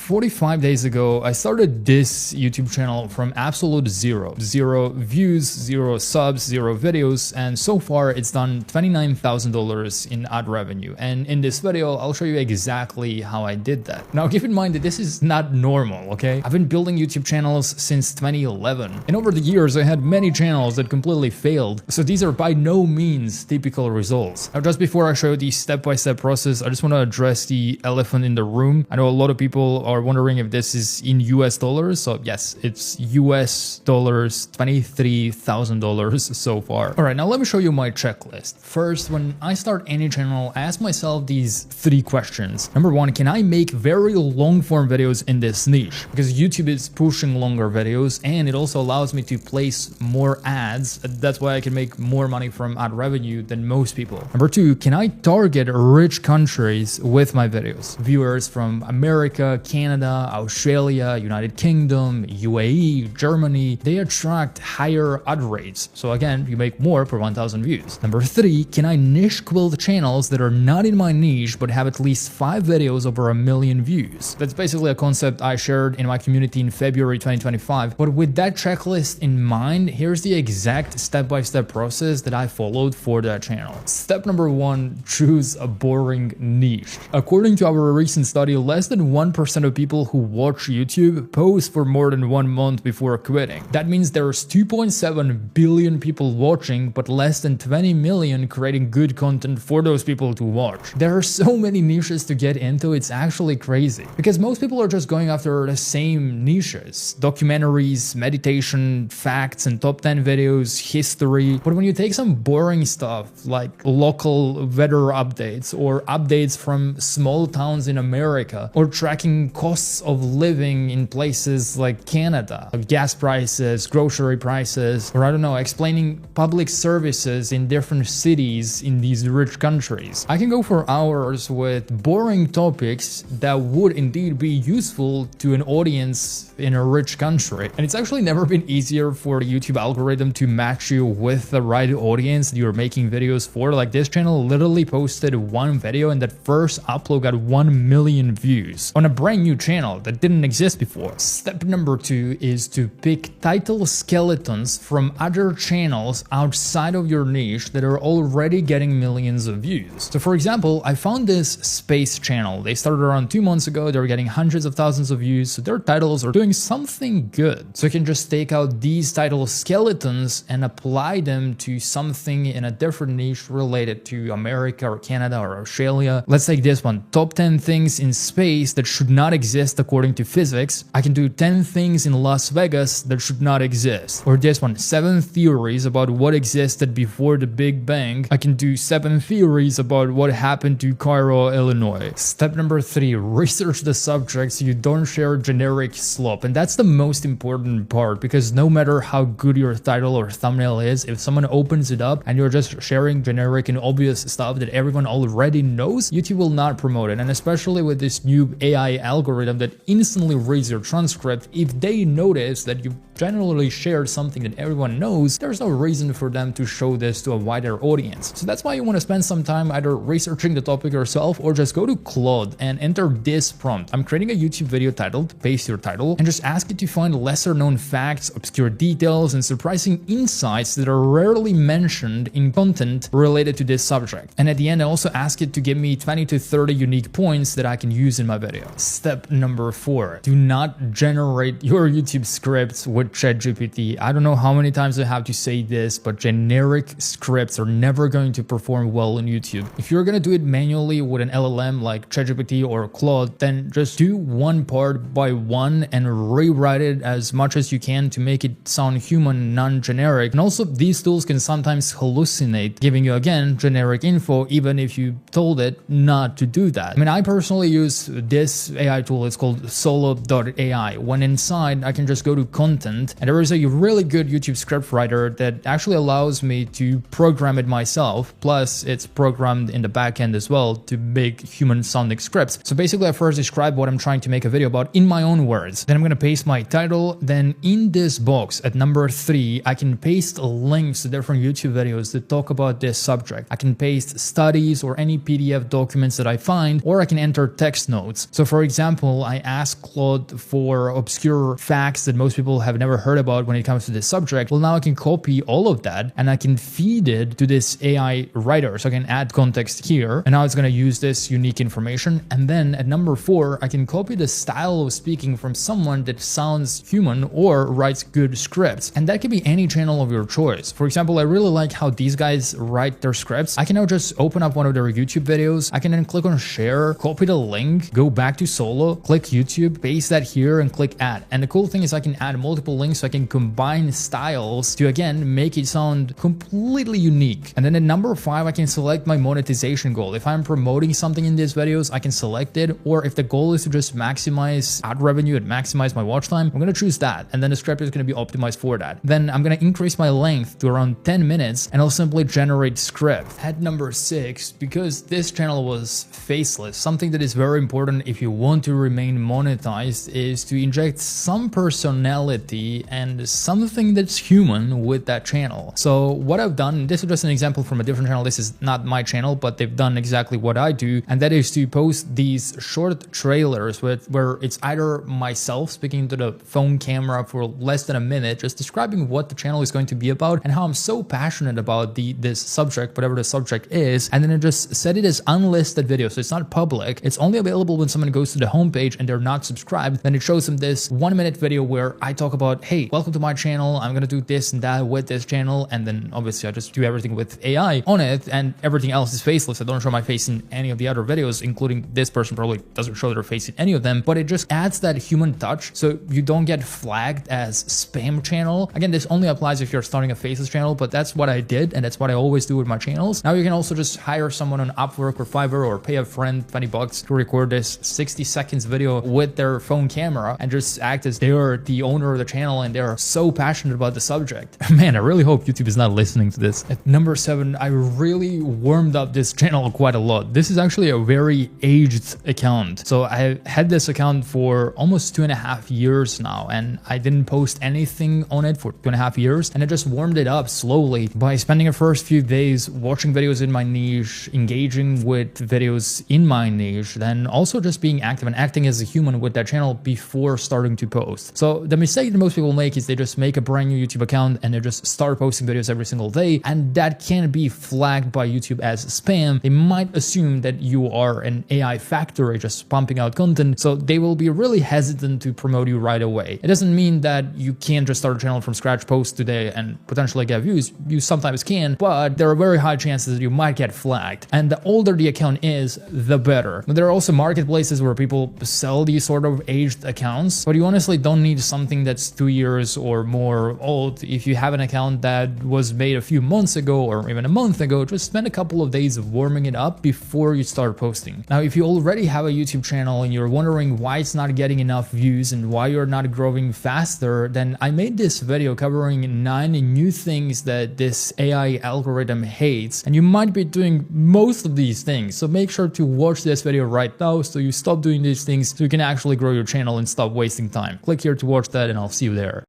45 days ago, I started this YouTube channel from absolute zero. Zero views, zero subs, zero videos, and so far it's done $29,000 in ad revenue. And in this video, I'll show you exactly how I did that. Now, keep in mind that this is not normal, okay? I've been building YouTube channels since 2011. And over the years, I had many channels that completely failed. So these are by no means typical results. Now, just before I show you the step-by-step process, I just want to address the elephant in the room. I know a lot of people are wondering if this is in US dollars. So yes, it's US dollars, $23,000 so far. All right, now let me show you my checklist. First, when I start any channel, I ask myself these three questions. Number one, can I make very long form videos in this niche? Because YouTube is pushing longer videos and it also allows me to place more ads. That's why I can make more money from ad revenue than most people. Number two, can I target rich countries with my videos? Viewers from America, Canada, Australia, United Kingdom, UAE, Germany, they attract higher ad rates. So again, you make more per 1,000 views. Number three, can I niche build channels that are not in my niche but have at least 5 videos over 1 million views? That's basically a concept I shared in my community in February 2025. But with that checklist in mind, here's the exact step-by-step process that I followed for that channel. Step number one, choose a boring niche. According to our recent study, less than 1% of people who watch YouTube post for more than 1 month before quitting. That means there's 2.7 billion people watching, but less than 20 million creating good content for those people to watch. There are so many niches to get into, it's actually crazy. Because most people are just going after the same niches. Documentaries, meditation, facts and top 10 videos, history. But when you take some boring stuff like local weather updates or updates from small towns in America or tracking costs of living in places like Canada, gas prices, grocery prices, or I don't know, explaining public services in different cities in these rich countries. I can go for hours with boring topics that would indeed be useful to an audience in a rich country. And it's actually never been easier for the YouTube algorithm to match you with the right audience that you're making videos for. Like this channel literally posted one video and that first upload got 1 million views on a brand new channel that didn't exist before. Step number two is to pick title skeletons from other channels outside of your niche that are already getting millions of views. So for example, I found this space channel. They started around 2 months ago. They're getting hundreds of thousands of views. So their titles are doing something good. So you can just take out these title skeletons and apply them to something in a different niche related to America or Canada or Australia. Let's take this one, top 10 things in space that should not exist according to physics. I can do 10 things in Las Vegas that should not exist. Or this one, 7 theories about what existed before the Big Bang. I can do 7 theories about what happened to Cairo, Illinois. Step number 3, research the subject so you don't share generic slop. And that's the most important part, because no matter how good your title or thumbnail is, if someone opens it up and you're just sharing generic and obvious stuff that everyone already knows, YouTube will not promote it. And especially with this new AI algorithm that instantly reads your transcript, if they notice that you generally shared something that everyone knows, there's no reason for them to show this to a wider audience. So that's why you want to spend some time either researching the topic yourself or just go to Claude and enter this prompt. I'm creating a YouTube video titled, paste your title, and just ask it to find lesser known facts, obscure details, and surprising insights that are rarely mentioned in content related to this subject. And at the end, I also ask it to give me 20 to 30 unique points that I can use in my video. Step number 4, do not generate your YouTube scripts with ChatGPT. I don't know how many times I have to say this, but generic scripts are never going to perform well on YouTube. If you're going to do it manually with an LLM like ChatGPT or Claude, then just do one part by one and rewrite it as much as you can to make it sound human, non-generic. And also, these tools can sometimes hallucinate, giving you again generic info even if you told it not to do that. I mean, I personally use this AI tool. It's called solo.ai. When inside, I can just go to content content, and there is a really good YouTube script writer that actually allows me to program it myself, plus it's programmed in the backend as well to make human sounding scripts. So basically I first describe what I'm trying to make a video about in my own words. Then I'm gonna paste my title. Then in this box at number 3, I can paste links to different YouTube videos that talk about this subject. I can paste studies or any PDF documents that I find, or I can enter text notes. So for example, I asked Claude for obscure facts that most people have never heard about when it comes to this subject. Well, now I can copy all of that and I can feed it to this AI writer. So I can add context here, and now it's going to use this unique information. And then at number 4, I can copy the style of speaking from someone that sounds human or writes good scripts. And that can be any channel of your choice. For example, I really like how these guys write their scripts. I can now just open up one of their YouTube videos. I can then click on share, copy the link, go back to solo, click YouTube, paste that here and click add. And the cool thing is I can add multiple links, so I can combine styles to again make it sound completely unique. And then at number 5, I can select my monetization goal. If I'm promoting something in these videos, I can select it, or if the goal is to just maximize ad revenue and maximize my watch time, I'm going to choose that, and then the script is going to be optimized for that. Then I'm going to increase my length to around 10 minutes and I'll simply generate script. At number 6, because this channel was faceless, something that is very important if you want to remain monetized is to inject some personality and something that's human with that channel. So what I've done, this is just an example from a different channel, this is not my channel, but they've done exactly what I do, and that is to post these short trailers where it's either myself speaking to the phone camera for less than a minute, just describing what the channel is going to be about and how I'm so passionate about this subject, whatever the subject is, and then I just set it as unlisted video, so it's not public. It's only available when someone goes to the homepage and they're not subscribed. Then it shows them this 1-minute video where I talk about, hey, welcome to my channel, I'm gonna do this and that with this channel, and then obviously I just do everything with AI on it, and everything else is faceless. I don't show my face in any of the other videos, including this person probably doesn't show their face in any of them, but it just adds that human touch so you don't get flagged as spam channel. Again, this only applies if you're starting a faceless channel, but that's what I did, and that's what I always do with my channels. Now you can also just hire someone on Upwork or Fiverr, or pay a friend $20 to record this 60 seconds video with their phone camera and just act as they're the owner of the channel and they're so passionate about the subject. Man, I really hope YouTube is not listening to this. At number 7, I really warmed up this channel quite a lot. This is actually a very aged account. So I had this account for almost 2.5 years now, and I didn't post anything on it for 2.5 years, and I just warmed it up slowly by spending the first few days watching videos in my niche, engaging with videos in my niche, then also just being active and acting as a human with that channel before starting to post. So the mistake that most people make is they just make a brand new YouTube account and they just start posting videos every single day, and that can be flagged by YouTube as spam. They might assume that you are an AI factory just pumping out content, so they will be really hesitant to promote you right away. It doesn't mean that you can't just start a channel from scratch, post today, and potentially get views. You sometimes can, but there are very high chances that you might get flagged. And the older the account is, the better. But there are also marketplaces where people sell these sort of aged accounts, but you honestly don't need something that's 2 years or more old. If you have an account that was made a few months ago or even a month ago, just spend a couple of days warming it up before you start posting. Now, if you already have a YouTube channel and you're wondering why it's not getting enough views and why you're not growing faster, then I made this video covering 9 new things that this AI algorithm hates, and you might be doing most of these things. So make sure to watch this video right now so you stop doing these things, so you can actually grow your channel and stop wasting time. Click here to watch that, and I'll see you there.